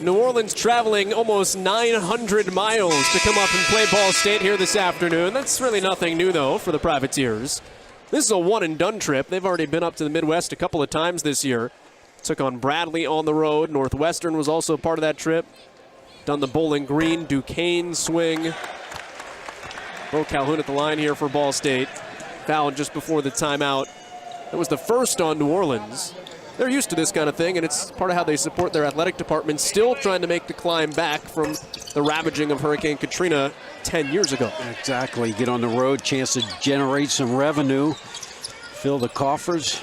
New Orleans traveling almost 900 miles to come up and play Ball State here this afternoon. That's really nothing new, though, for the Privateers. This is a one-and-done trip. They've already been up to the Midwest a couple of times this year. Took on Bradley on the road. Northwestern was also part of that trip. Done the Bowling Green, Duquesne swing. Bo Calhoun at the line here for Ball State. Fouled just before the timeout. That was the first on New Orleans. They're used to this kind of thing, and it's part of how they support their athletic department, still trying to make the climb back from the ravaging of Hurricane Katrina 10 years ago. Exactly. Get on the road, chance to generate some revenue, fill the coffers.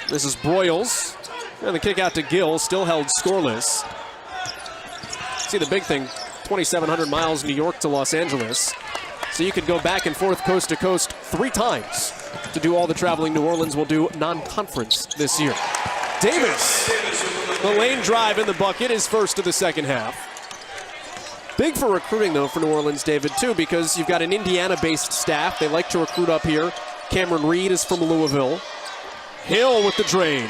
This is Broyles, and the kick out to Gill, still held scoreless. See the big thing, 2,700 miles New York to Los Angeles. So you could go back and forth coast to coast 3 times to do all the traveling New Orleans will do non-conference this year. Davis, the lane drive in the bucket, is first of the second half. Big for recruiting, though, for New Orleans, David, too, because you've got an Indiana-based staff. They like to recruit up here. Cameron Reed is from Louisville. Hill with the drain.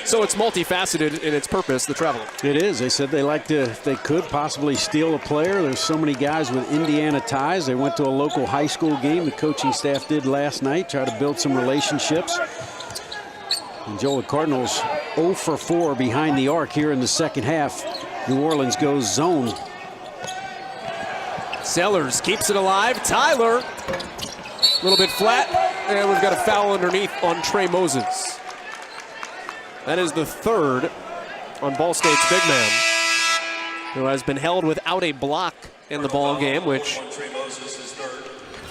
So it's multifaceted in its purpose, the traveling. It is. They said they like to, if they could, possibly steal a player. There's so many guys with Indiana ties. They went to a local high school game. The coaching staff did last night, try to build some relationships. And Joel, the Cardinals 0 for 4 behind the arc here in the second half. New Orleans goes zone. Sellers keeps it alive. Tyler, a little bit flat. And we've got a foul underneath on Trey Moses. That is the third on Ball State's big man, who has been held without a block in the ball game, which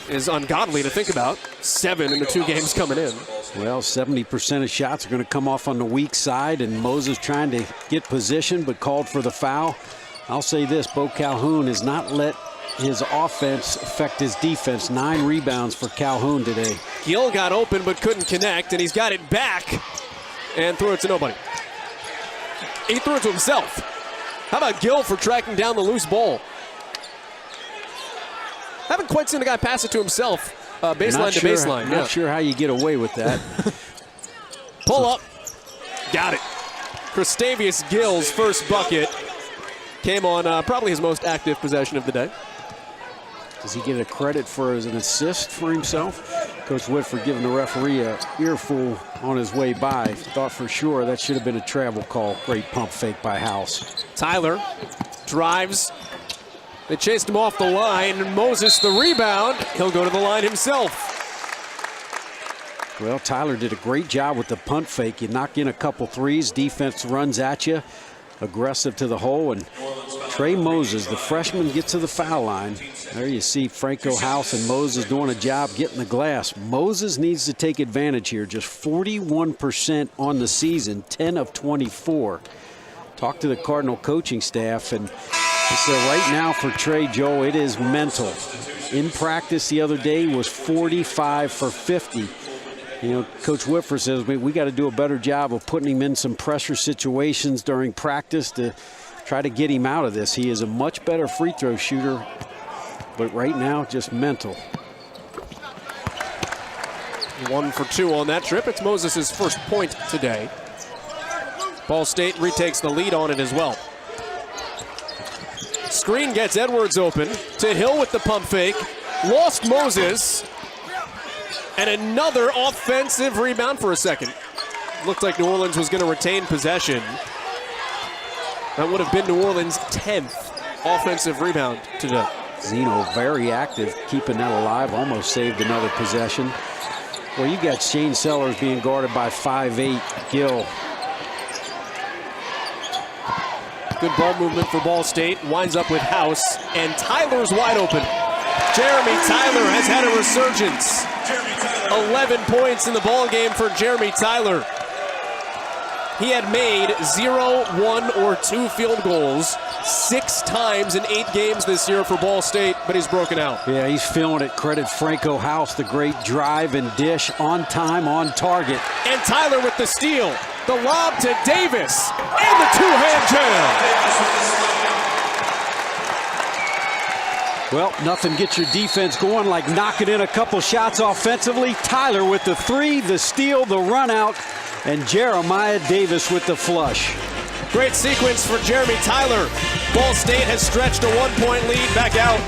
is ungodly to think about. 7 in the 2 games coming in. Well, 70% of shots are going to come off on the weak side, and Moses trying to get position but called for the foul. I'll say this, Bo Calhoun has not let his offense affect his defense. 9 rebounds for Calhoun today. Gill got open but couldn't connect, and he's got it back and threw it to nobody. He threw it to himself. How about Gill for tracking down the loose ball? Haven't quite seen a guy pass it to himself, baseline to baseline. Not sure how you get away with that. Pull up. Got it. Kristavius Gill's first bucket came on probably his most active possession of the day. Does he get a credit for as an assist for himself? Coach Whitford giving the referee a earful on his way by. Thought for sure that should have been a travel call. Great pump fake by House. Tyler drives. They chased him off the line. Moses the rebound. He'll go to the line himself. Well, Tyler did a great job with the punt fake. You knock in a couple threes. Defense runs at you. Aggressive to the hole, and Trey Moses, the freshman, gets to the foul line. There you see Franco, House, and Moses doing a job getting the glass. Moses needs to take advantage here. Just 41% on the season, 10 of 24. Talk to the Cardinal coaching staff, and they said right now for Trey, Joe, it is mental. In practice the other day was 45 for 50. You know, Coach Whitford says we got to do a better job of putting him in some pressure situations during practice to try to get him out of this. He is a much better free throw shooter, but right now just mental. 1 for 2 on that trip. It's Moses' first point today. Ball State retakes the lead on it as well. Screen gets Edwards open. To Hill with the pump fake. Lost Moses. And another offensive rebound for a second. Looked like New Orleans was going to retain possession. That would have been New Orleans' 10th offensive rebound today. Zeno very active, keeping that alive. Almost saved another possession. Well, you got Shane Sellers being guarded by 5'8" Gill. Good ball movement for Ball State. Winds up with House. And Tyler's wide open. Jeremy Tyler has had a resurgence. 11 points in the ball game for Jeremy Tyler. He had made 0, 1, or 2 field goals 6 times in 8 games this year for Ball State, but he's broken out. Yeah, he's feeling it. Credit Franco House, the great drive and dish, on time, on target. And Tyler with the steal. The lob to Davis, and the two-hand jam. Well, nothing gets your defense going like knocking in a couple shots offensively. Tyler with the 3, the steal, the run out, and Jeremiah Davis with the flush. Great sequence for Jeremy Tyler. Ball State has stretched a 1-point lead back out.